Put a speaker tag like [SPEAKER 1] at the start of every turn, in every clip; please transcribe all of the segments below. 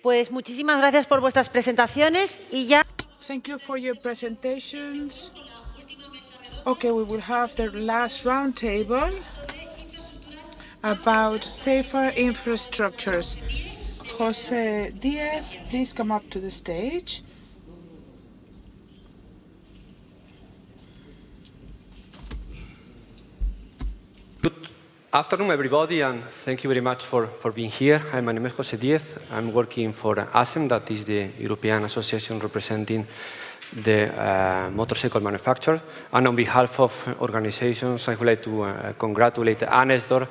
[SPEAKER 1] Pues muchísimas gracias por vuestras presentaciones y ya.
[SPEAKER 2] Thank you for your presentations. Okay, we will have the last roundtable about safer infrastructures. Jose Diaz, please come up to the stage.
[SPEAKER 3] Good afternoon, everybody, and thank you very much for being here. My name is Jose Diaz. I'm working for ASEM, that is the European Association representing the motorcycle manufacturer. And on behalf of organizations, I would like to congratulate ANESDOR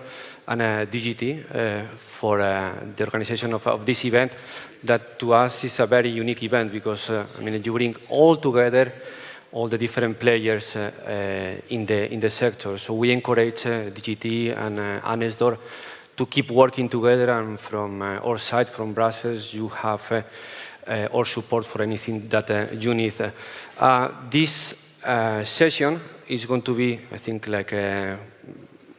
[SPEAKER 3] and DGT for the organization of this event, that to us is a very unique event because I mean, you bring all together all the different players in the sector. So we encourage DGT and ANESDOR to keep working together, and from our side, from Brussels, you have our support for anything that you need. This session is going to be, I think, like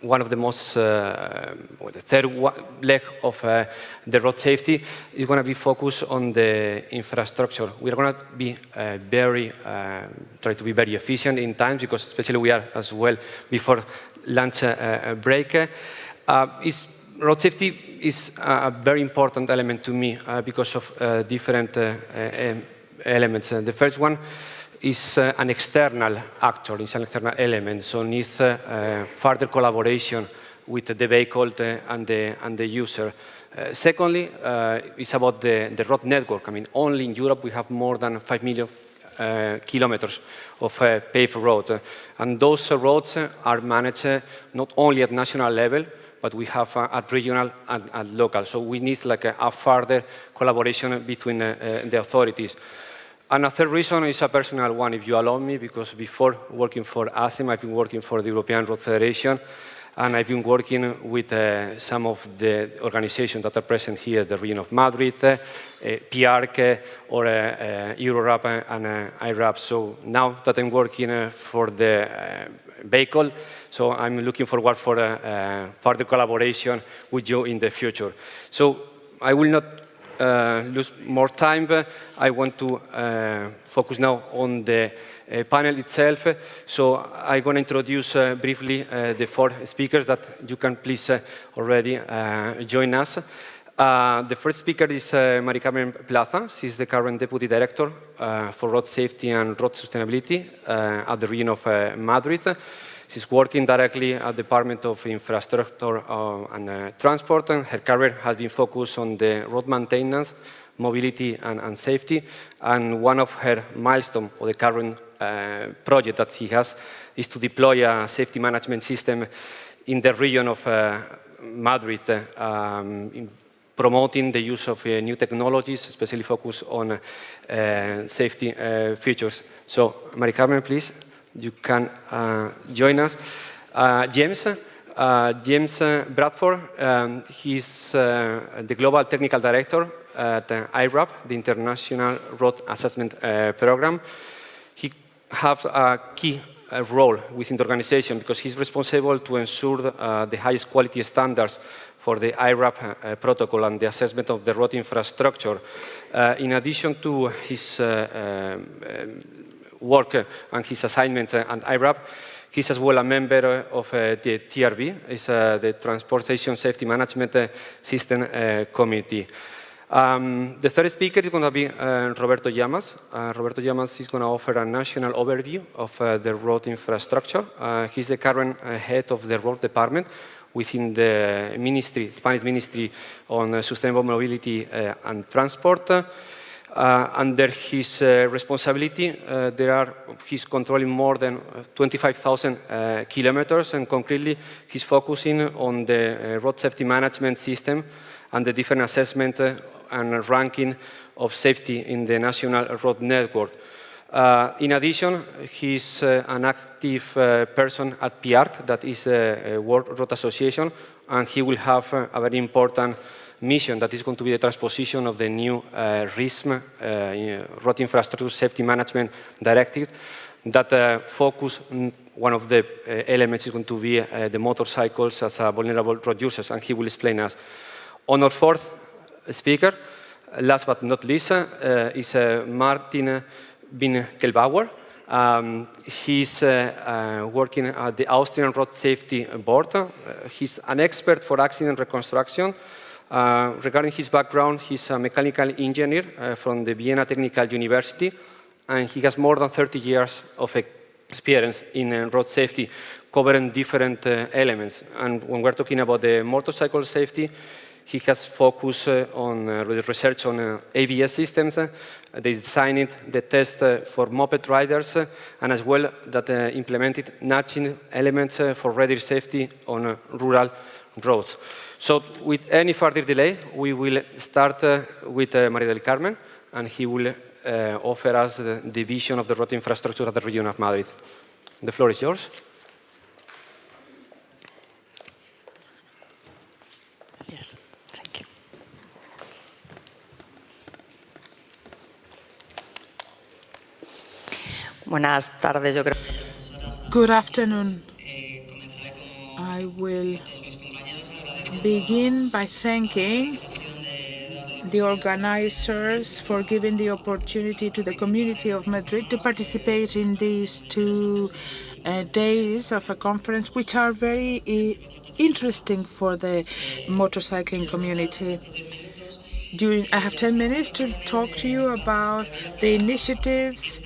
[SPEAKER 3] one of the most, the third leg of the road safety is going to be focused on the infrastructure. We're going to be try to be very efficient in time, because especially we are as well before lunch break. Road safety is a very important element to me because of different elements. The first one is an external actor, it's an external element, so needs further collaboration with the vehicle and the user. Secondly, it's about the road network. I mean, only in Europe we have more than 5 million kilometers of paved road, and those roads are managed not only at national level, but we have at regional and at local. So we need like a further collaboration between the authorities. And a third reason is a personal one, if you allow me, because before working for ASEM, I've been working for the European Road Federation, and I've been working with some of the organizations that are present here, the Region of Madrid, PRC, or EuroRAP and iRAP. So now that I'm working for the vehicle, so I'm looking forward for further collaboration with you in the future. So I will not lose more time. I want to focus now on the panel itself. So I'm going to introduce briefly the four speakers that you can please already join us. The first speaker is Carmen Plaza. She's the current Deputy Director for Road Safety and Road Sustainability at the Region of Madrid. She's working directly at the Department of Infrastructure and Transport, and her career has been focused on the road maintenance, mobility, and safety. And one of her milestones, or the current project that she has, is to deploy a safety management system in the region of Madrid, promoting the use of new technologies, especially focused on safety features. So, Carmen, please. You can join us. James Bradford, he's the Global Technical Director at iRAP, the International Road Assessment Program. He has a key role within the organization because he's responsible to ensure the highest quality standards for the iRAP protocol and the assessment of the road infrastructure. In addition to his work and his assignments and iRAP, he's as well a member of the TRB, it's the Transportation Safety Management System Committee. The third speaker is going to be Roberto Llamas. Roberto Llamas is going to offer a national overview of the road infrastructure. He's the current head of the road department within the ministry, Spanish Ministry on Sustainable Mobility and Transport. Under his responsibility, he's controlling more than 25,000 kilometers, and concretely, he's focusing on the road safety management system and the different assessment and ranking of safety in the national road network. In addition, he's an active person at PRC, that is the World Road Association, and he will have a very important mission that is going to be the transposition of the new RISM, Road Infrastructure Safety Management Directive, that focus, one of the elements is going to be the motorcycles as vulnerable road users, and he will explain us. On our fourth speaker, Last but not least is Martin Winkelbauer. He's working at the Austrian Road Safety Board. He's an expert for accident reconstruction. Regarding his background, he's a mechanical engineer from the Vienna Technical University, and he has more than 30 years of experience in road safety, covering different elements. And when we're talking about the motorcycle safety, he has focused on the research on ABS systems. They designed the test for moped riders, and as well that implemented nudging elements for rider safety on rural roads. So with any further delay, we will start with María del Carmen, and he will offer us the vision of the road infrastructure of the region of Madrid. The floor is yours.
[SPEAKER 1] Yes, thank you. Buenas tardes, yo creo.
[SPEAKER 2] Good afternoon. I will begin by thanking the organizers for giving the opportunity to the community of Madrid to participate in these 2 days of a conference, which are very interesting for the motorcycling community. I have 10 minutes to talk to you about the initiatives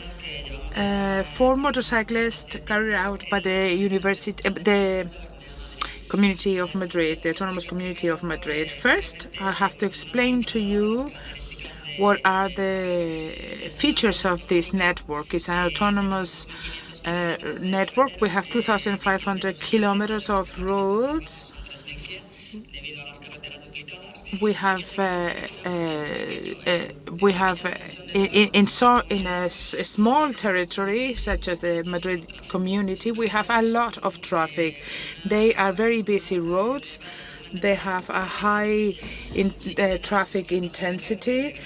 [SPEAKER 2] for motorcyclists carried out by the Community of Madrid, the Autonomous Community of Madrid. First, I have to explain to you what are the features of this network. It's an autonomous network. We have 2,500 kilometers of roads. We have in a small territory such as the Madrid community, we have a lot of traffic. They are very busy roads. They have a high traffic intensity.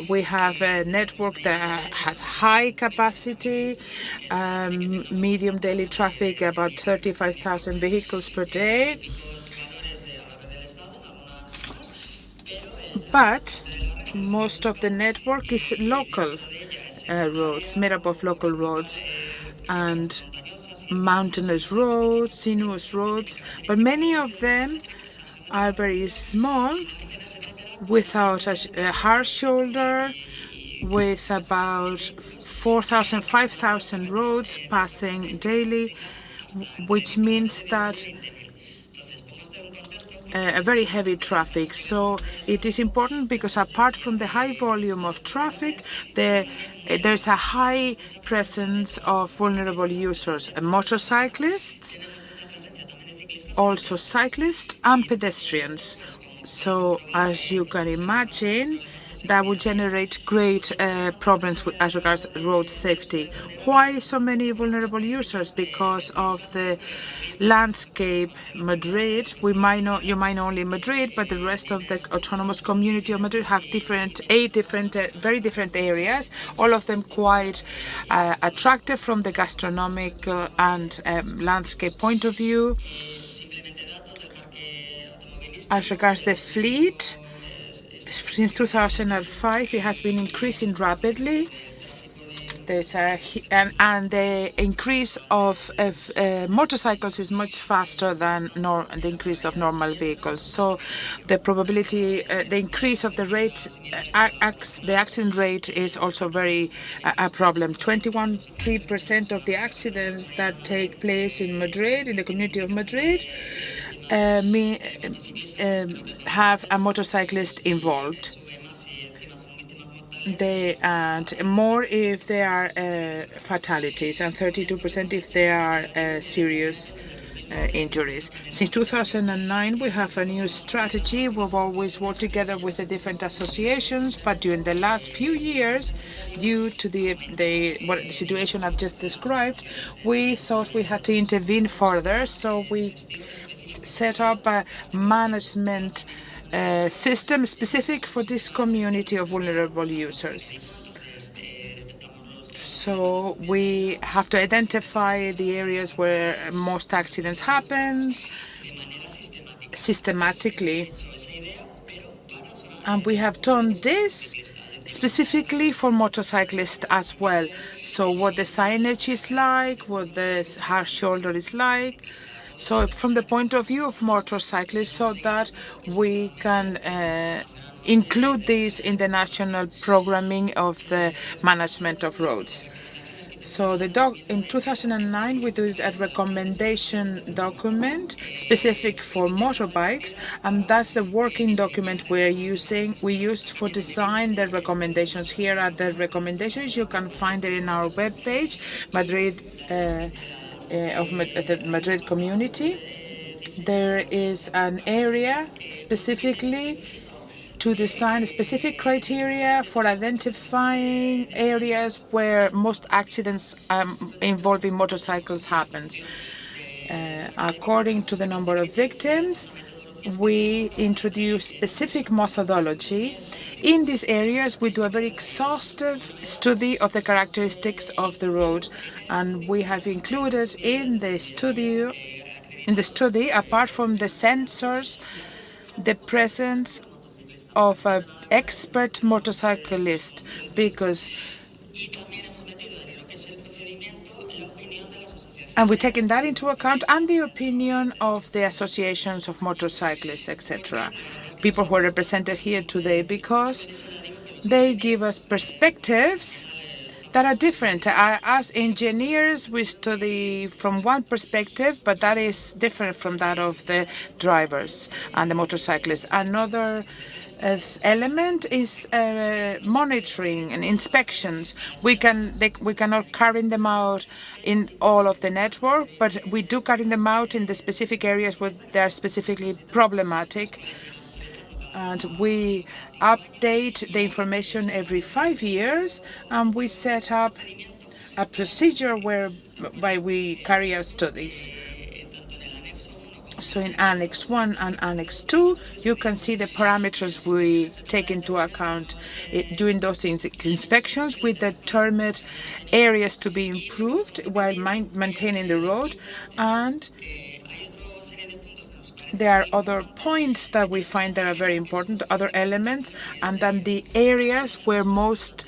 [SPEAKER 2] We have a network that has high capacity, medium daily traffic, about 35,000 vehicles per day. But most of the network is local roads, made up of local roads and mountainous roads, sinuous roads, but many of them are very small, without a hard shoulder, with about 4,000, 5,000 roads passing daily, which means that a very heavy traffic. So it is important because apart from the high volume of traffic, there's a high presence of vulnerable users, motorcyclists, also cyclists and pedestrians. So as you can imagine, that would generate great problems as regards road safety. Why so many vulnerable users? Because of the landscape. Madrid, you might know only Madrid, but the rest of the autonomous community of Madrid have very different areas, all of them quite attractive from the gastronomic and landscape point of view. As regards the fleet, since 2005, it has been increasing rapidly. There's and the increase of motorcycles is much faster than the increase of normal vehicles. So the probability, the increase of the rate, the accident rate is also very a problem. 21.3% of the accidents that take place in Madrid, in the community of Madrid, have a motorcyclist involved. And more if there are fatalities, and 32% if there are serious injuries. Since 2009, we have a new strategy. We've always worked together with the different associations, but during the last few years, due to the situation I've just described, we thought we had to intervene further. So we set up a management system specific for this community of vulnerable users. So we have to identify the areas where most accidents happen systematically. And we have done this specifically for motorcyclists as well. So what the signage is like, what the hard shoulder is like. So from the point of view of motorcyclists, so that we can include this in the national programming of the management of roads. So in 2009, we did a recommendation document specific for motorbikes, and that's the working document we used for design the recommendations. Here are the recommendations. You can find it in our webpage, the Madrid community. There is an area specifically to design specific criteria for identifying areas where most accidents involving motorcycles happens. According to the number of victims, we introduce specific methodology. In these areas, we do a very exhaustive study of the characteristics of the road, and we have included in the study, apart from the sensors, the presence of an expert motorcyclist, and we're taking that into account, and the opinion of the associations of motorcyclists, etc. People who are represented here today, because they give us perspectives that are different. As engineers, we study from one perspective, but that is different from that of the drivers and the motorcyclists. Another element is monitoring and inspections. We cannot carry them out in all of the network, but we do carry them out in the specific areas where they are specifically problematic. And we update the information every 5 years, and we set up a procedure whereby we carry out studies. So in Annex 1 and Annex 2, you can see the parameters we take into account. During those inspections, we determined areas to be improved while maintaining the road, and there are other points that we find that are very important, other elements, and then the areas where the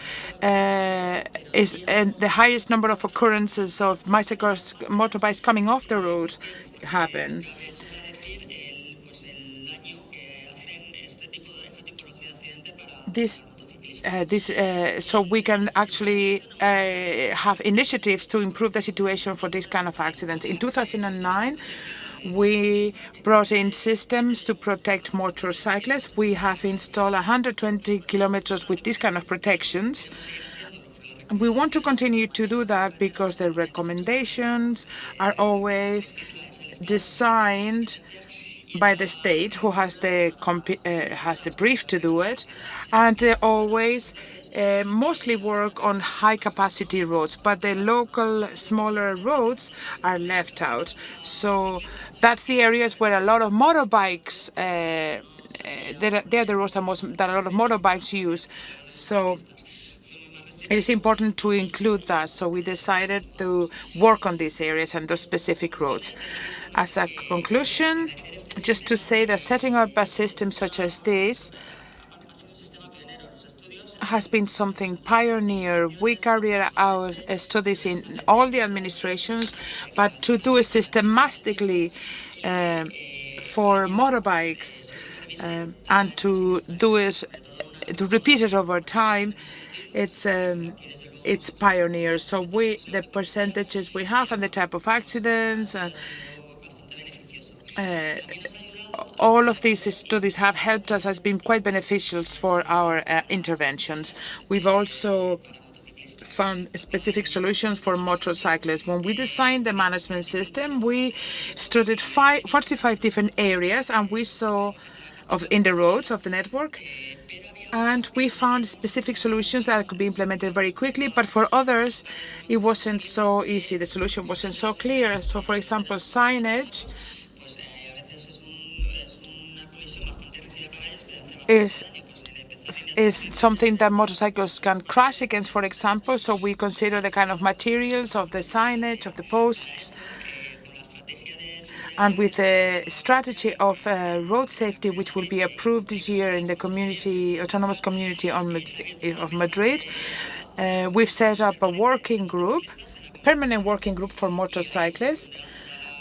[SPEAKER 2] highest number of occurrences of motorbikes coming off the road happen. So we can actually have initiatives to improve the situation for this kind of accidents. In 2009, we brought in systems to protect motorcyclists. We have installed 120 kilometers with these kind of protections. We want to continue to do that because the recommendations are always designed by the state, who has the brief to do it, and they always mostly work on high-capacity roads, but the local smaller roads are left out. So that's the areas where a lot of motorbikes, they're the roads that a lot of motorbikes use. So it is important to include that. So we decided to work on these areas and those specific roads. As a conclusion, just to say that setting up a system such as this has been something pioneer. We carry out studies in all the administrations, but to do it systematically for motorbikes and to repeat it over time, it's pioneer. So the percentages we have and the type of accidents and all of these studies have helped us, has been quite beneficial for our interventions. We've also found specific solutions for motorcyclists. When we designed the management system, we studied 45 different areas, and we saw in the roads of the network, and we found specific solutions that could be implemented very quickly, but for others, it wasn't so easy. The solution wasn't so clear. So, for example, signage is something that motorcycles can crash against, for example. So we consider the kind of materials of the signage, of the posts. And with a strategy of road safety, which will be approved this year in the autonomous community of Madrid, we've set up a working group, permanent working group for motorcyclists,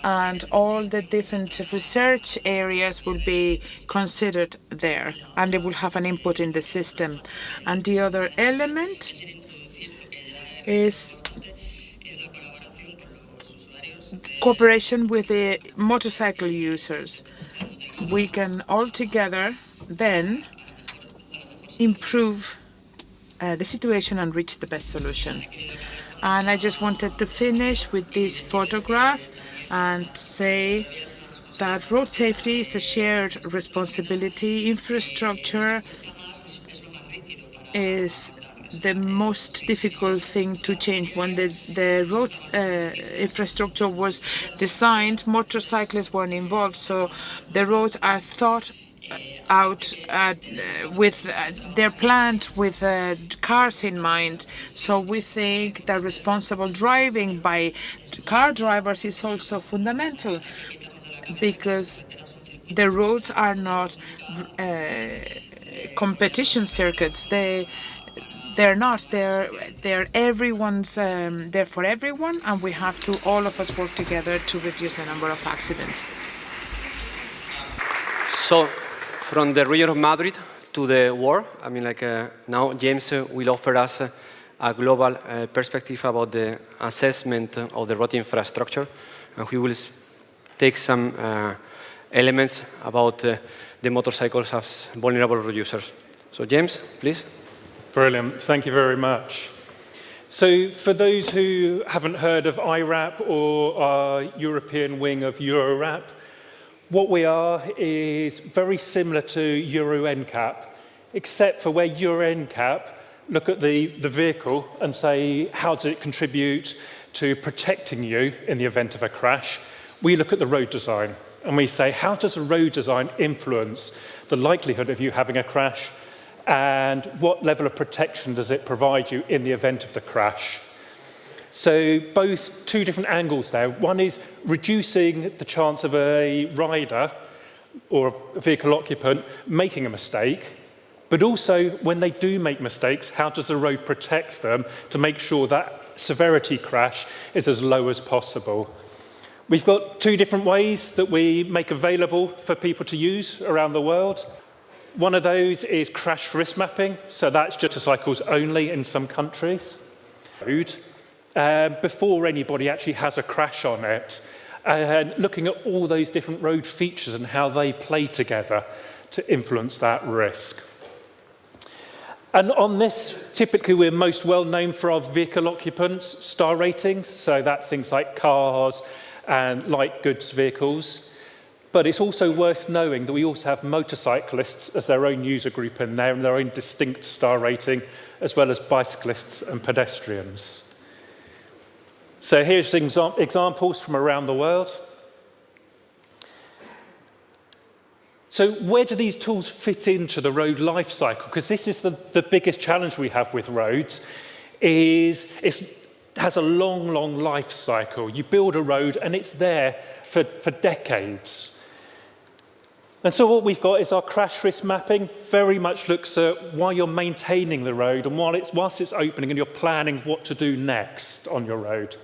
[SPEAKER 2] and all the different research areas will be considered there, and they will have an input in the system. And the other element is cooperation with the motorcycle users. We can all together then improve the situation and reach the best solution. And I just wanted to finish with this photograph and say that road safety is a shared responsibility. Infrastructure is the most difficult thing to change. When the roads infrastructure was designed, motorcyclists weren't involved, so the roads are thought out they're planned with cars in mind. So we think that responsible driving by car drivers is also fundamental, because the roads are not competition circuits. They're not. They're everyone's. They're for everyone, and we have to all of us work together to reduce the number of accidents.
[SPEAKER 3] So, from the region of Madrid to the world, I mean, now James will offer us a global perspective about the assessment of the road infrastructure, and we will take some elements about the motorcycles as vulnerable road users. So, James, please.
[SPEAKER 4] Brilliant. Thank you very much. So for those who haven't heard of iRAP or our European wing of EuroRAP, what we are is very similar to Euro NCAP, except for where Euro NCAP look at the vehicle and say, how does it contribute to protecting you in the event of a crash? We look at the road design and we say, how does the road design influence the likelihood of you having a crash? And what level of protection does it provide you in the event of the crash? So both two different angles there. One is reducing the chance of a rider or a vehicle occupant making a mistake, but also when they do make mistakes, how does the road protect them to make sure that severity crash is as low as possible? We've got two different ways that we make available for people to use around the world. One of those is crash risk mapping, so that's just motorcycles only in some countries. Before anybody actually has a crash on it, and looking at all those different road features and how they play together to influence that risk. And on this, typically we're most well known for our vehicle occupants star ratings, so that's things like cars and light goods vehicles. But it's also worth knowing that we also have motorcyclists as their own user group in there and their own distinct star rating, as well as bicyclists and pedestrians. So here's some examples from around the world. So where do these tools fit into the road life cycle? Because this is the biggest challenge we have with roads, is it has a long, long life cycle. You build a road and it's there for decades. And so what we've got is our crash risk mapping, very much looks at while you're maintaining the road and whilst it's opening and you're planning what to do next on your road.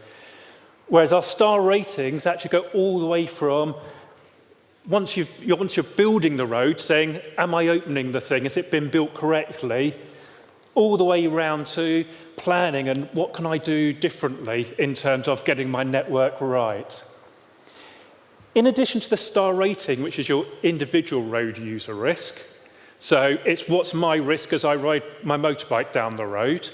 [SPEAKER 4] Whereas our star ratings actually go all the way from once you're building the road, saying, am I opening the thing? Has it been built correctly? All the way around to planning and what can I do differently in terms of getting my network right. In addition to the star rating, which is your individual road user risk, so it's what's my risk as I ride my motorbike down the road,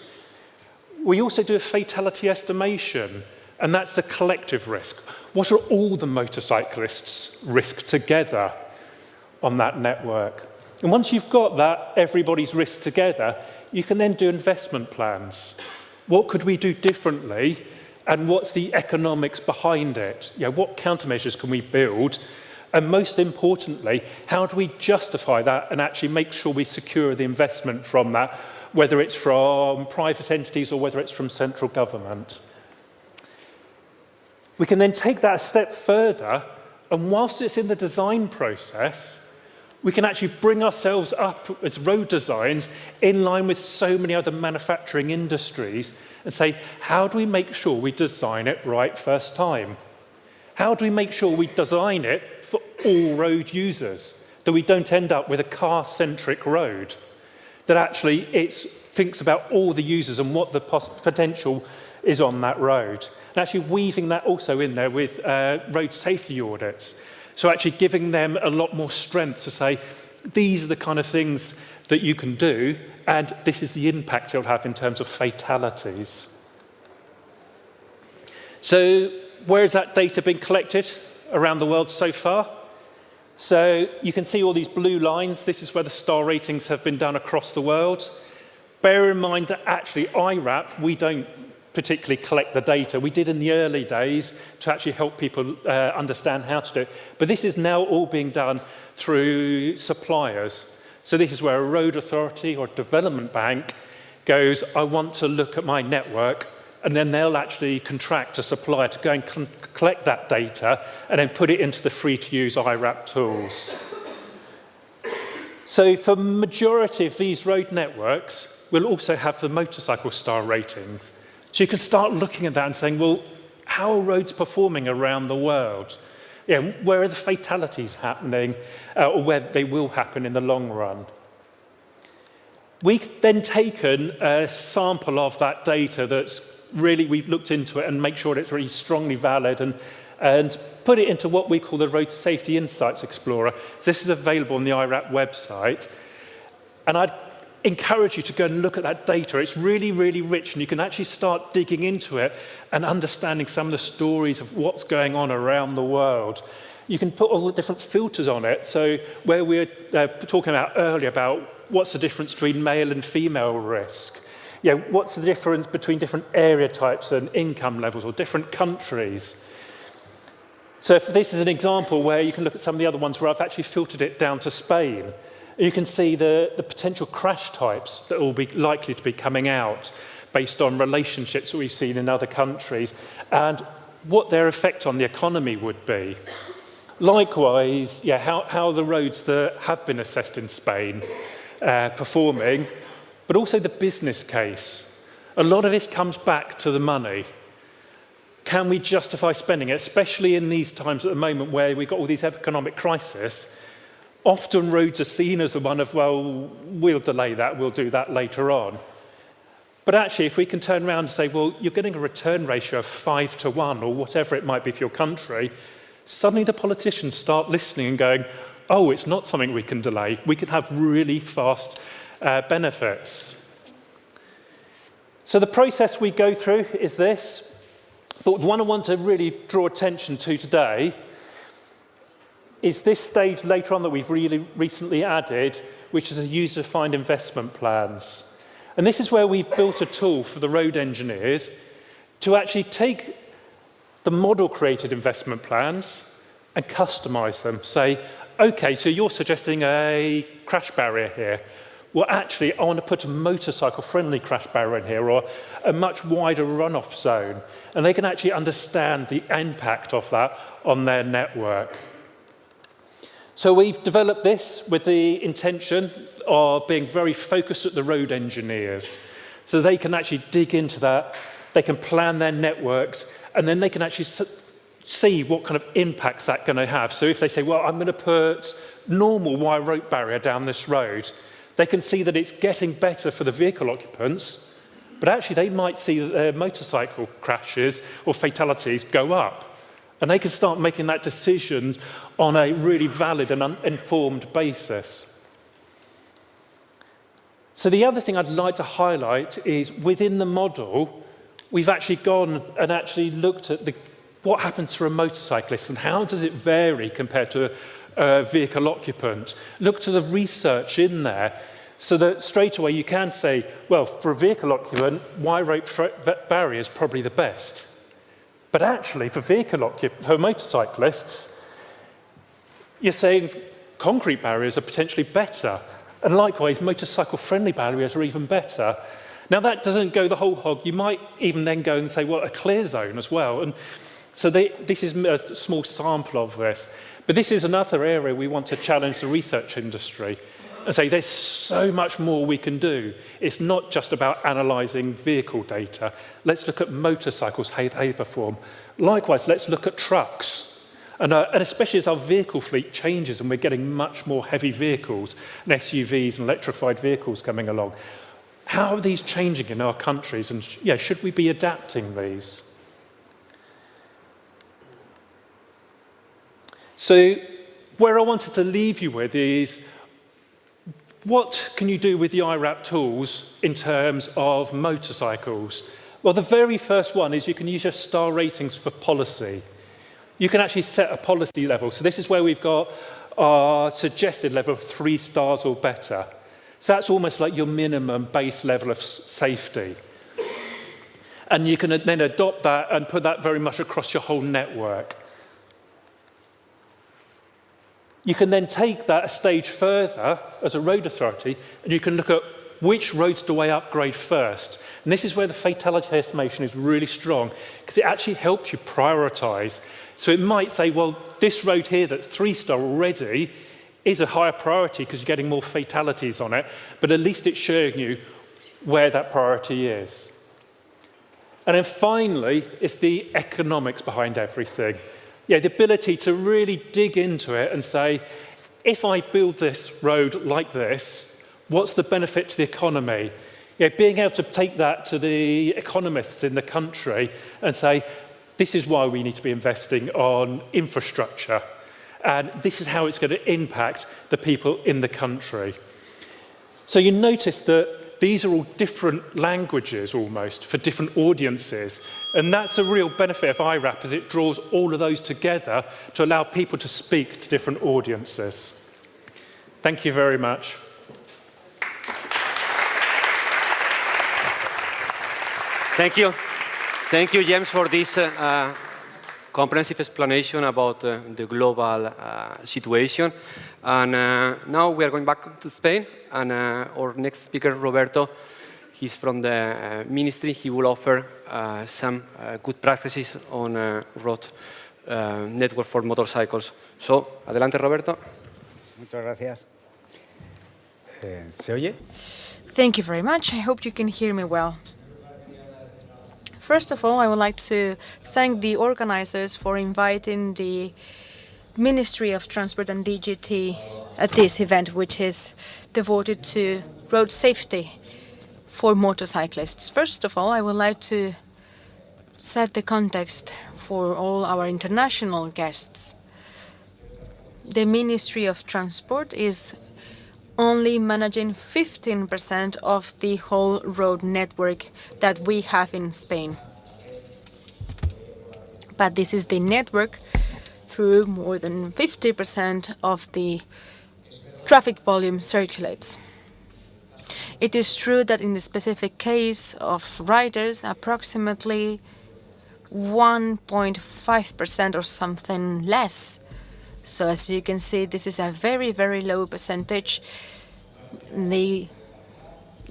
[SPEAKER 4] we also do a fatality estimation, and that's the collective risk. What are all the motorcyclists' risk together on that network? And once you've got that, everybody's risk together, you can then do investment plans. What could we do differently? And what's the economics behind it? You know, what countermeasures can we build? And most importantly, how do we justify that and actually make sure we secure the investment from that, whether it's from private entities or whether it's from central government? We can then take that a step further And whilst it's in the design process, we can actually bring ourselves up as road designs in line with so many other manufacturing industries and say, how do we make sure we design it right first time? How do we make sure we design it for all road users, that we don't end up with a car-centric road, that actually it thinks about all the users and what the potential is on that road. And actually weaving that also in there with road safety audits. So actually giving them a lot more strength to say, these are the kind of things that you can do, and this is the impact it'll have in terms of fatalities. So where has that data been collected around the world so far? So you can see all these blue lines. This is where the star ratings have been done across the world. Bear in mind that actually iRAP, we don't particularly collect the data. We did in the early days to actually help people understand how to do it. But this is now all being done through suppliers. So this is where a road authority or development bank goes, I want to look at my network, and then they'll actually contract a supplier to go and collect that data and then put it into the free-to-use iRAP tools. So for the majority of these road networks, we'll also have the motorcycle star ratings. So you can start looking at that and saying, well, how are roads performing around the world? Yeah, where are the fatalities happening, or where they will happen in the long run? We've then taken a sample of that data that's really, we've looked into it and make sure it's really strongly valid and put it into what we call the Road Safety Insights Explorer. So this is available on the iRAP website. And I'd encourage you to go and look at that data. It's really, really rich, and you can actually start digging into it and understanding some of the stories of what's going on around the world. You can put all the different filters on it. So where we were talking about earlier about what's the difference between male and female risk, what's the difference between different area types and income levels or different countries. So if this is an example where you can look at some of the other ones where I've actually filtered it down to Spain. You can see the potential crash types that will be likely to be coming out based on relationships that we've seen in other countries and what their effect on the economy would be. Likewise, how the roads that have been assessed in Spain performing, but also the business case. A lot of this comes back to the money. Can we justify spending it, especially in these times at the moment where we've got all these economic crises? Often roads are seen as the one of, well, we'll delay that, we'll do that later on. But actually, if we can turn around and say, well, you're getting a return ratio of 5 to 1 or whatever it might be for your country, suddenly the politicians start listening and going, oh, it's not something we can delay. We can have really fast benefits. So the process we go through is this. But the one I want to really draw attention to today is this stage later on that we've really recently added, which is a user-defined investment plans. And this is where we've built a tool for the road engineers to actually take the model-created investment plans and customize them. Say, okay, so you're suggesting a crash barrier here. Well, actually, I want to put a motorcycle-friendly crash barrier in here or a much wider runoff zone. And they can actually understand the impact of that on their network. So we've developed this with the intention of being very focused at the road engineers. So they can actually dig into that, they can plan their networks, and then they can actually see what kind of impacts that's going to have. So if they say, well, I'm going to put normal wire rope barrier down this road, they can see that it's getting better for the vehicle occupants, but actually they might see that their motorcycle crashes or fatalities go up. And they can start making that decision on a really valid and informed basis. So the other thing I'd like to highlight is within the model, we've actually gone and actually looked at what happens to a motorcyclist and how does it vary compared to a vehicle occupant. Look to the research in there so that straight away you can say, well, for a vehicle occupant, wire rope barrier is probably the best. But actually, for motorcyclists, you're saying concrete barriers are potentially better. And likewise, motorcycle-friendly barriers are even better. Now, that doesn't go the whole hog. You might even then go and say, well, a clear zone as well. And So this is a small sample of this. But this is another area we want to challenge the research industry and say there's so much more we can do. It's not just about analysing vehicle data. Let's look at motorcycles, how they perform. Likewise, let's look at trucks. And especially as our vehicle fleet changes and we're getting much more heavy vehicles and SUVs and electrified vehicles coming along. How are these changing in our countries? And should we be adapting these? So where I wanted to leave you with is, what can you do with the iRAP tools in terms of motorcycles? Well, the very first one is you can use your star ratings for policy. You can actually set a policy level. So this is where we've got our suggested level of 3 stars or better. So that's almost like your minimum base level of safety. And you can then adopt that and put that very much across your whole network. You can then take that a stage further as a road authority, and you can look at which roads do I upgrade first. And this is where the fatality estimation is really strong, because it actually helps you prioritise. So it might say, well, this road here that's 3-star already is a higher priority because you're getting more fatalities on it, but at least it's showing you where that priority is. And then finally, it's the economics behind everything. The ability to really dig into it and say, if I build this road like this, what's the benefit to the economy? Being able to take that to the economists in the country and say, this is why we need to be investing on infrastructure, and this is how it's going to impact the people in the country. So you notice that these are all different languages almost for different audiences. And that's a real benefit of iRAP, as it draws all of those together to allow people to speak to different audiences. Thank you very much.
[SPEAKER 3] Thank you. Thank you, James, for this comprehensive explanation about the global situation. And now we are going back to Spain, and our next speaker, Roberto, he's from the ministry. He will offer some good practices on road network for motorcycles. So, adelante, Roberto.
[SPEAKER 5] Muchas gracias. ¿Se oye?
[SPEAKER 6] Thank you very much. I hope you can hear me well. First of all, I would like to thank the organizers for inviting the Ministry of Transport and DGT at this event, which is devoted to road safety for motorcyclists. First of all, I would like to set the context for all our international guests. The Ministry of Transport is only managing 15% of the whole road network that we have in Spain. But this is the network through more than 50% of the traffic volume circulates. It is true that in the specific case of riders, approximately 1.5% or something less. So as you can see, this is a very, very low percentage. They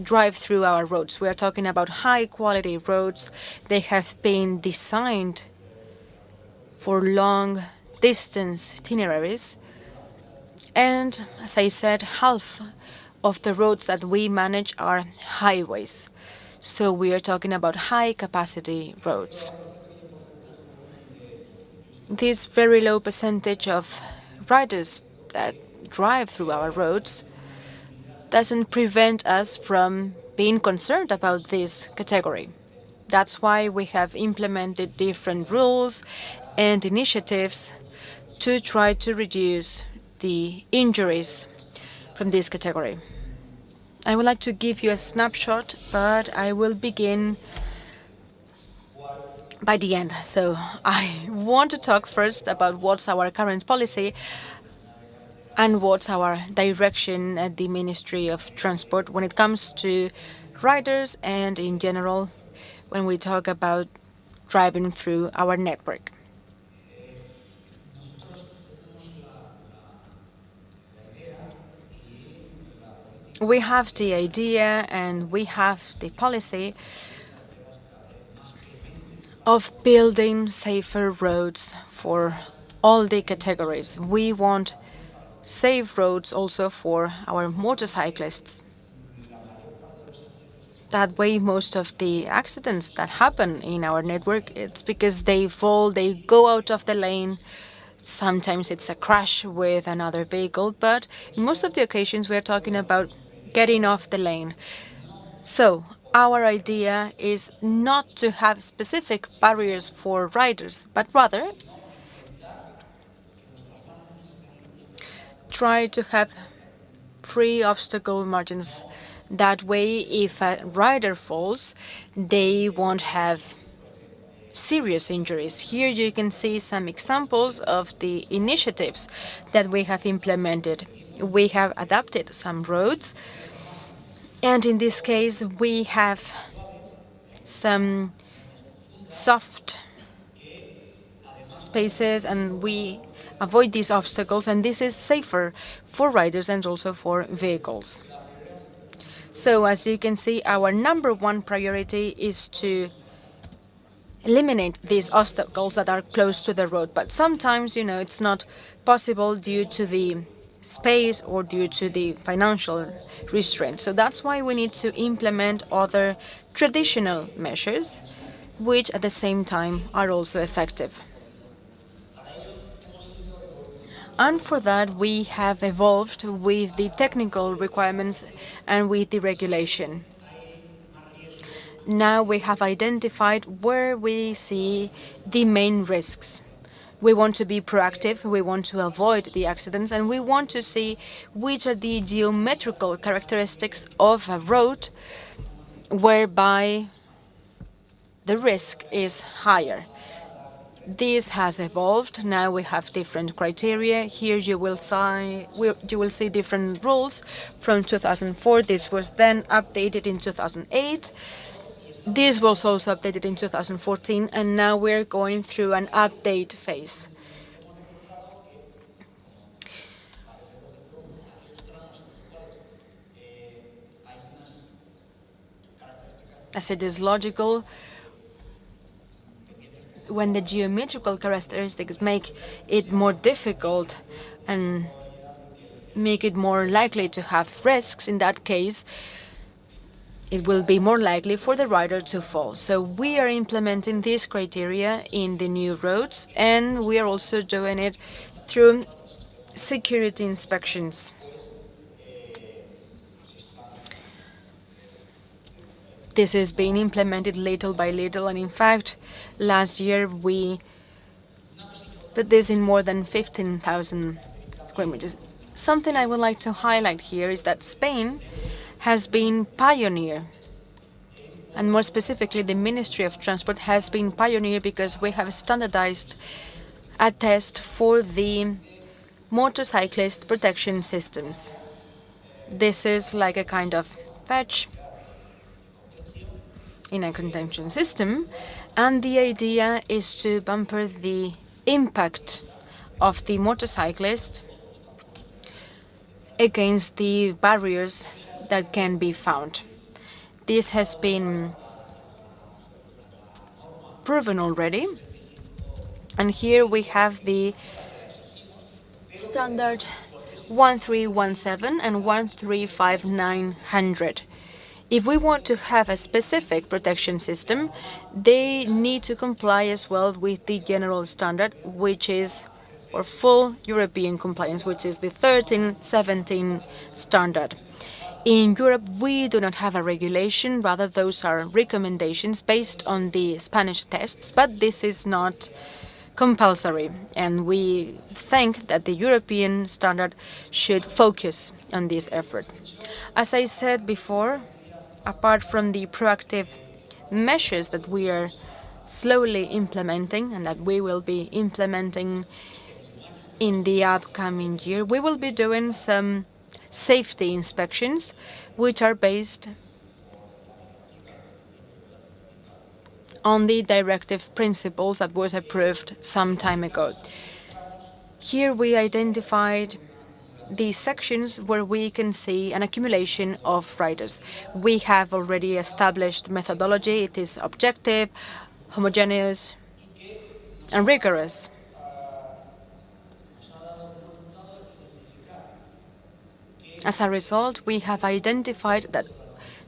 [SPEAKER 6] drive through our roads. We are talking about high-quality roads. They have been designed for long-distance itineraries. And as I said, half of the roads that we manage are highways. So we are talking about high-capacity roads. This very low percentage of riders that drive through our roads doesn't prevent us from being concerned about this category. That's why we have implemented different rules and initiatives to try to reduce the injuries from this category. I would like to give you a snapshot, but I will begin by the end. So I want to talk first about what's our current policy and what's our direction at the Ministry of Transport when it comes to riders and in general when we talk about driving through our network. We have the idea and we have the policy of building safer roads for all the categories. We want safe roads also for our motorcyclists. That way, most of the accidents that happen in our network, it's because they fall, they go out of the lane. Sometimes it's a crash with another vehicle, but in most of the occasions, we're talking about getting off the lane. So our idea is not to have specific barriers for riders, but rather try to have free obstacle margins. That way, if a rider falls, they won't have serious injuries. Here you can see some examples of the initiatives that we have implemented. We have adapted some roads, and in this case, we have some soft spaces, and we avoid these obstacles, and this is safer for riders and also for vehicles. So as you can see, our #1 priority is to eliminate these obstacles that are close to the road. But sometimes, it's not possible due to the space or due to the financial restraint. So that's why we need to implement other traditional measures, which at the same time are also effective. And for that, we have evolved with the technical requirements and with the regulation. Now we have identified where we see the main risks. We want to be proactive, we want to avoid the accidents, and we want to see which are the geometrical characteristics of a road whereby the risk is higher. This has evolved. Now we have different criteria. Here you will see different rules from 2004. This was then updated in 2008. This was also updated in 2014, and now we're going through an update phase. As it is logical, when the geometrical characteristics make it more difficult and make it more likely to have risks, in that case, it will be more likely for the rider to fall. So we are implementing these criteria in the new roads, and we are also doing it through security inspections. This is being implemented little by little, and in fact, last year we put this in more than 15,000 square meters. Something I would like to highlight here is that Spain has been pioneer, and more specifically, the Ministry of Transport has been pioneer because we have standardized a test for the motorcyclist protection systems. This is like a kind of fetch in a contention system, and the idea is to bumper the impact of the motorcyclist against the barriers that can be found. This has been proven already, and here we have the standard 1317 and 135900. If we want to have a specific protection system, they need to comply as well with the general standard, which is for full European compliance, which is the 1317 standard. In Europe, we do not have a regulation, rather those are recommendations based on the Spanish tests, but this is not compulsory, and we think that the European standard should focus on this effort. As I said before, apart from the proactive measures that we are slowly implementing and that we will be implementing in the upcoming year, we will be doing some safety inspections, which are based on the directive principles that was approved some time ago. Here we identified the sections where we can see an accumulation of riders. We have already established methodology. It is objective, homogeneous, and rigorous. As a result, we have identified that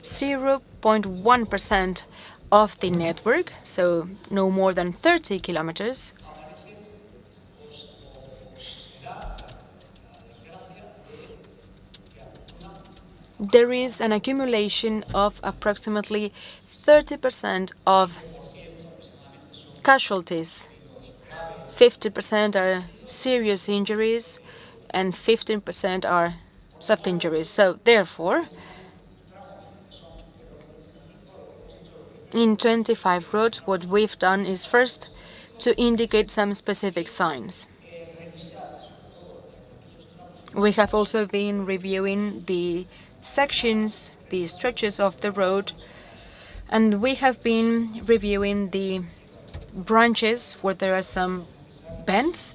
[SPEAKER 6] 0.1% of the network, so no more than 30 kilometers, there is an accumulation of approximately 30% of casualties. 50% are serious injuries and 15% are soft injuries. So therefore, in 25 roads, what we've done is first to indicate some specific signs. We have also been reviewing the sections, the stretches of the road, and we have been reviewing the branches where there are some bends,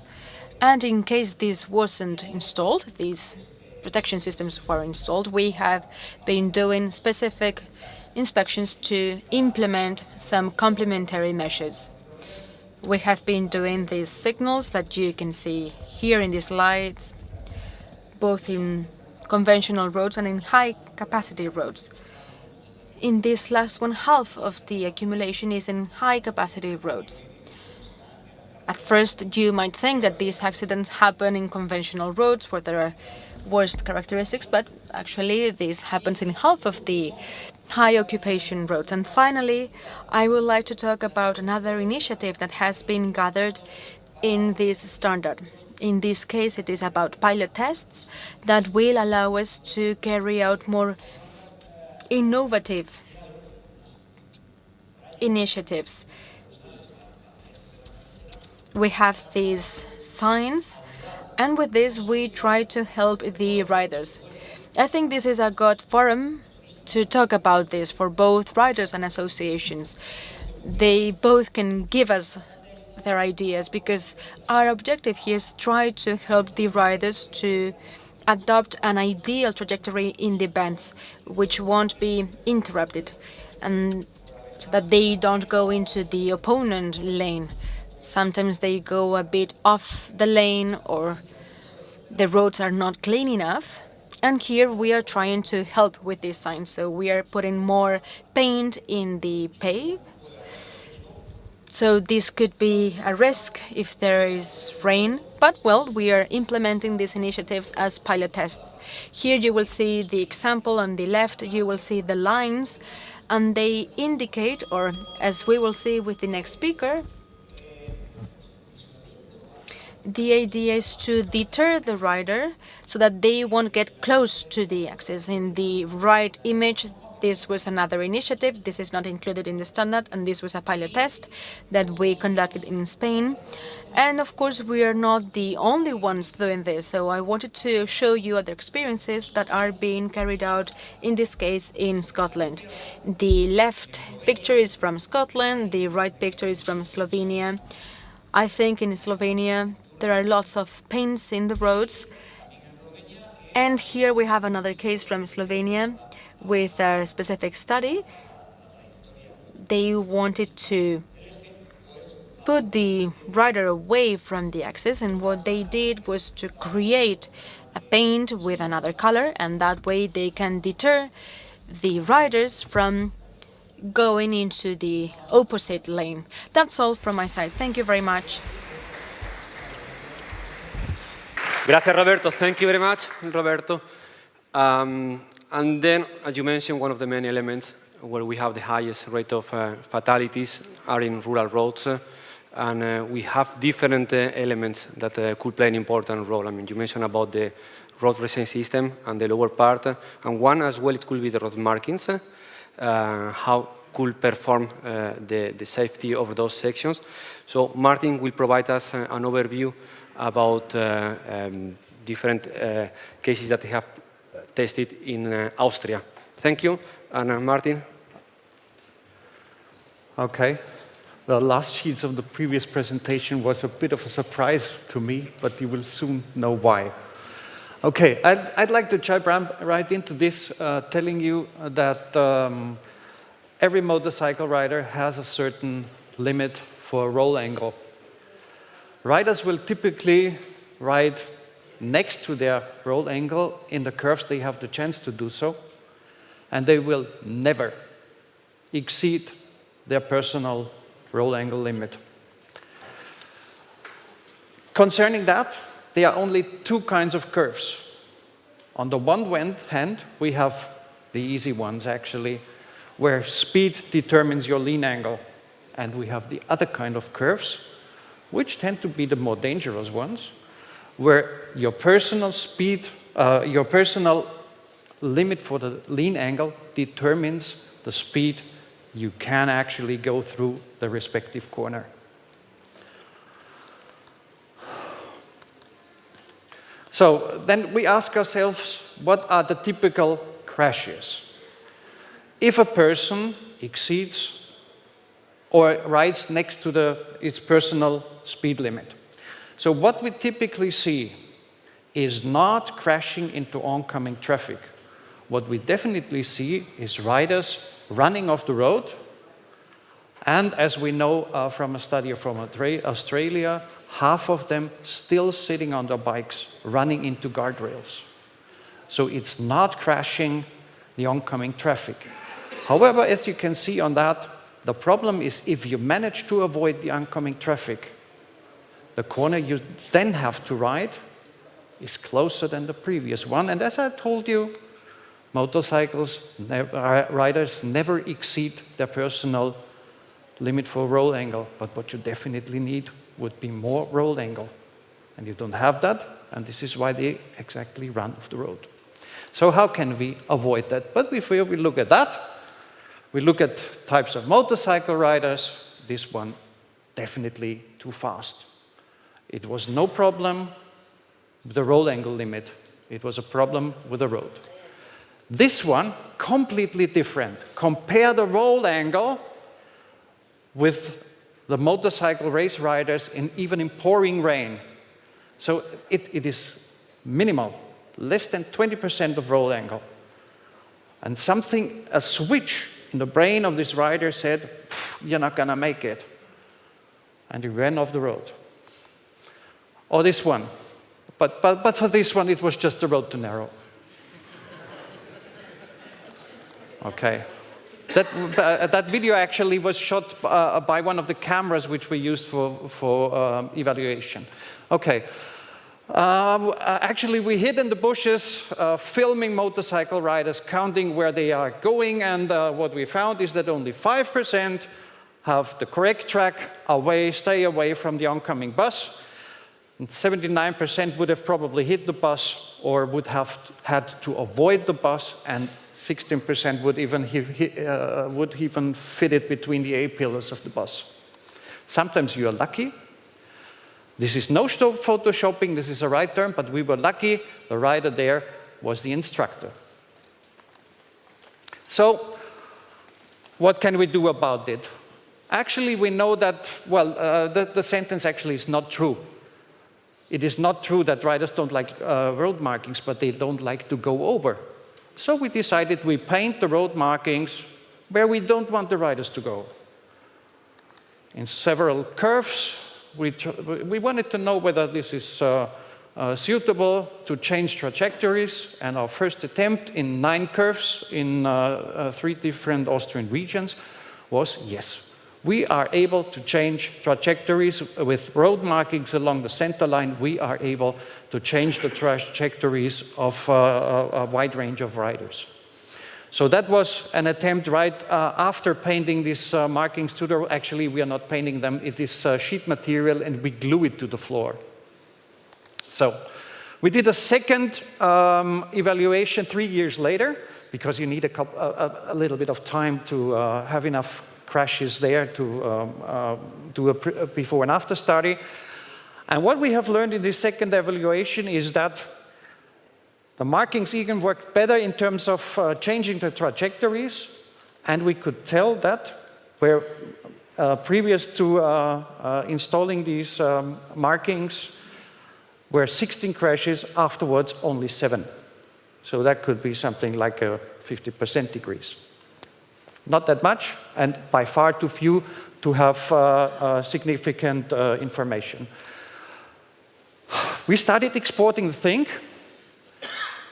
[SPEAKER 6] and in case this wasn't installed, these protection systems were installed, we have been doing specific inspections to implement some complementary measures. We have been doing these signals that you can see here in these slides, both in conventional roads and in high-capacity roads. In this last one, half of the accumulation is in high-capacity roads. At first, you might think that these accidents happen in conventional roads where there are worst characteristics, but actually this happens in half of the high-occupation roads. And finally, I would like to talk about another initiative that has been gathered in this standard. In this case, it is about pilot tests that will allow us to carry out more innovative initiatives. We have these signs, and with this we try to help the riders. I think this is a good forum to talk about this for both riders and associations. They both can give us their ideas, because our objective here is try to help the riders to adopt an ideal trajectory in the bends, which won't be interrupted, and so that they don't go into the opponent lane. Sometimes they go a bit off the lane or the roads are not clean enough. And here we are trying to help with this sign. So we are putting more paint in the pave. So this could be a risk if there is rain, but well, we are implementing these initiatives as pilot tests. Here you will see the example on the left, you will see the lines, and they indicate, or as we will see with the next speaker, the idea is to deter the rider so that they won't get close to the axis. In the right image, this was another initiative. This is not included in the standard, and this was a pilot test that we conducted in Spain. And of course, we are not the only ones doing this, so I wanted to show you other experiences that are being carried out, in this case, in Scotland. The left picture is from Scotland, the right picture is from Slovenia. I think in Slovenia, there are lots of paints in the roads. And here we have another case from Slovenia with a specific study. They wanted to put the rider away from the axis, and what they did was to create a paint with another color, and that way they can deter the riders from going into the opposite lane. That's all from my side. Thank you very much.
[SPEAKER 3] Gracias, Roberto. Thank you very much, Roberto. And then, as you mentioned, one of the main elements where we have the highest rate of fatalities are in rural roads. And we have different elements that could play an important role. I mean, you mentioned about the road restraint system and the lower part. And one as well, it could be the road markings, how could perform the safety of those sections. So Martin will provide us an overview about different cases that they have tested in Austria. Thank you. And Martin.
[SPEAKER 7] Okay. The last sheets of the previous presentation was a bit of a surprise to me, but you will soon know why. Okay, I'd like to jump right into this, telling you that every motorcycle rider has a certain limit for roll angle. Riders will typically ride next to their roll angle in the curves they have the chance to do so, and they will never exceed their personal roll angle limit. Concerning that, there are only two kinds of curves. On the one hand, we have the easy ones actually, where speed determines your lean angle. And we have the other kind of curves, which tend to be the more dangerous ones, where your personal speed, your personal limit for the lean angle determines the speed you can actually go through the respective corner. So then we ask ourselves, what are the typical crashes? If a person exceeds or rides next to its personal speed limit. So what we typically see is not crashing into oncoming traffic. What we definitely see is riders running off the road, and as we know from a study from Australia, half of them still sitting on their bikes, running into guardrails. So it's not crashing the oncoming traffic. However, as you can see on that, the problem is if you manage to avoid the oncoming traffic, the corner you then have to ride is closer than the previous one. And as I told you, riders never exceed their personal limit for roll angle. But what you definitely need would be more roll angle. And you don't have that, and this is why they exactly run off the road. So how can we avoid that? But before we look at that, we look at types of motorcycle riders. This one, definitely too fast. It was no problem with the roll angle limit. It was a problem with the road. This one, completely different. Compare the roll angle with the motorcycle race riders even in pouring rain. So it is minimal, less than 20% of roll angle. And a switch in the brain of this rider said, you're not gonna make it. And he ran off the road. Or this one. But for this one, it was just the road too narrow. Okay. That video actually was shot by one of the cameras which we used for evaluation. Okay. Actually, we hid in the bushes, filming motorcycle riders, counting where they are going, and what we found is that only 5% have the correct track, stay away from the oncoming bus. And 79% would have probably hit the bus or would have had to avoid the bus, and 16% would even fit it between the A-pillars of the bus. Sometimes you are lucky. This is no photoshopping, this is a right term, but we were lucky. The rider there was the instructor. So, what can we do about it? Actually, we know that, well, the sentence actually is not true. It is not true that riders don't like road markings, but they don't like to go over. So we decided we paint the road markings where we don't want the riders to go. In several curves, we wanted to know whether this is suitable to change trajectories, and our first attempt in 9 curves in 3 different Austrian regions was yes. We are able to change trajectories with road markings along the center line. We are able to change the trajectories of a wide range of riders. So that was an attempt right after painting these markings to the... Actually, we are not painting them. It is sheet material, and we glue it to the floor. So we did a second evaluation 3 years later, because you need a little bit of time to have enough crashes there to do a before and after study. And what we have learned in this second evaluation is that the markings even worked better in terms of changing the trajectories, and we could tell that where previous to installing these markings were 16 crashes, afterwards only 7. So that could be something like a 50% decrease. Not that much, and by far too few to have significant information. We started exporting the thing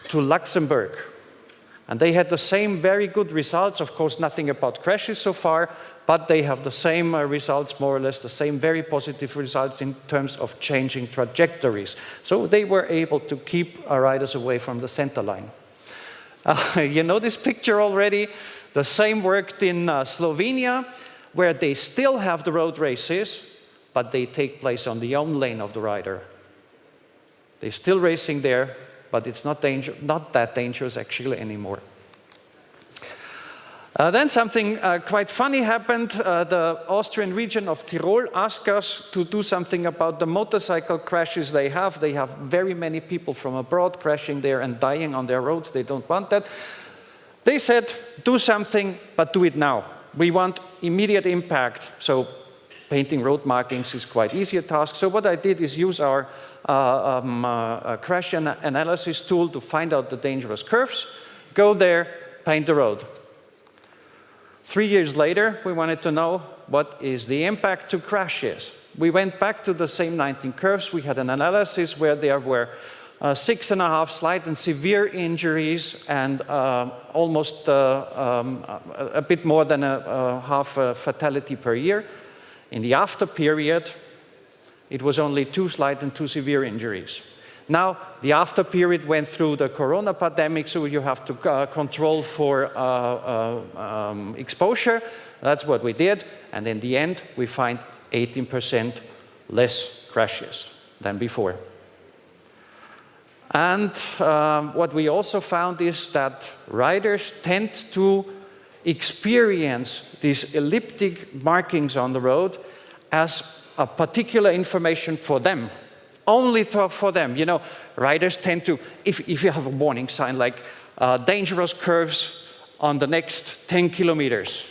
[SPEAKER 7] to Luxembourg. And they had the same very good results. Of course, nothing about crashes so far, but they have the same results, more or less the same very positive results in terms of changing trajectories. So they were able to keep our riders away from the center line. You know this picture already? The same worked in Slovenia, where they still have the road races, but they take place on the own lane of the rider. They're still racing there, but it's not that dangerous actually anymore. Then something quite funny happened. The Austrian region of Tyrol asked us to do something about the motorcycle crashes they have. They have very many people from abroad crashing there and dying on their roads. They don't want that. They said, do something, but do it now. We want immediate impact. So painting road markings is quite easy a task. So what I did is use our crash analysis tool to find out the dangerous curves, go there, paint the road. 3 years later, we wanted to know what is the impact to crashes. We went back to the same 19 curves. We had an analysis where there were 6.5 slight and severe injuries and almost a bit more than a half fatality per year. In the after period, it was only 2 slight and 2 severe injuries. Now, the after period went through the corona pandemic, so you have to control for exposure. That's what we did. And in the end, we find 18% less crashes than before. And what we also found is that riders tend to experience these elliptic markings on the road as a particular information for them, only for them. You know, riders tend to, if you have a warning sign like dangerous curves on the next 10 kilometers,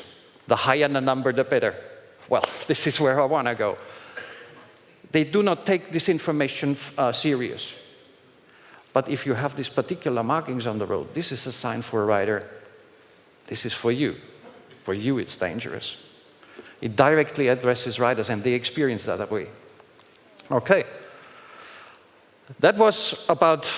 [SPEAKER 7] the higher the number, the better. Well, this is where I want to go. They do not take this information serious. But if you have these particular markings on the road, this is a sign for a rider. This is for you. For you, it's dangerous. It directly addresses riders, and they experience that way. Okay. That was about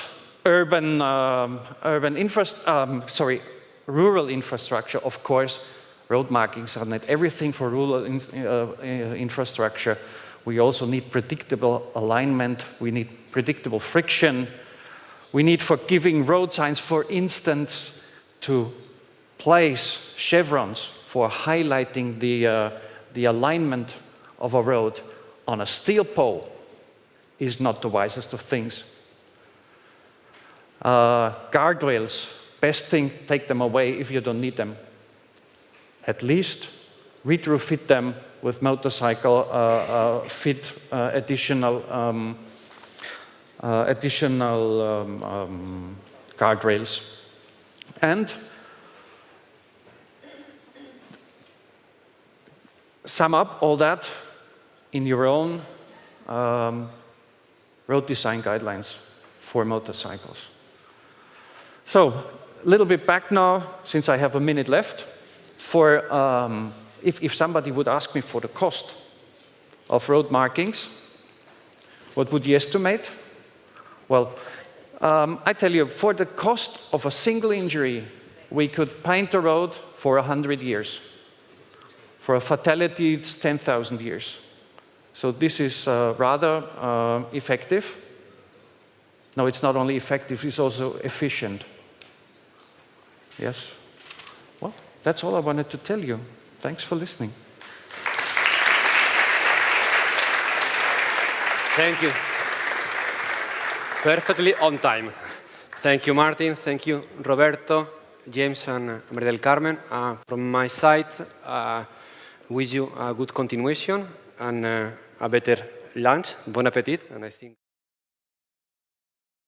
[SPEAKER 7] rural infrastructure. Of course, road markings are not everything for rural infrastructure. We also need predictable alignment. We need predictable friction. We need forgiving road signs, for instance, to place chevrons for highlighting the alignment of a road on a steel pole is not the wisest of things. Guardrails, best thing, take them away if you don't need them. At least retrofit them with motorcycle fit additional guardrails. And sum up all that in your own road design guidelines for motorcycles. So, a little bit back now, since I have a minute left, for if somebody would ask me for the cost of road markings, what would you estimate? Well, I tell you, for the cost of a single injury, we could paint the road for 100 years. For a fatality, it's 10,000 years. So this is rather effective. No, it's not only effective, it's also efficient. Yes? Well, that's all I wanted to tell you. Thanks for listening.
[SPEAKER 3] Thank you. Perfectly on time. Thank you, Martin. Thank you, Roberto, James, and Maria del Carmen. From my side, wish you a good continuation and a better lunch. Bon appetit. And I think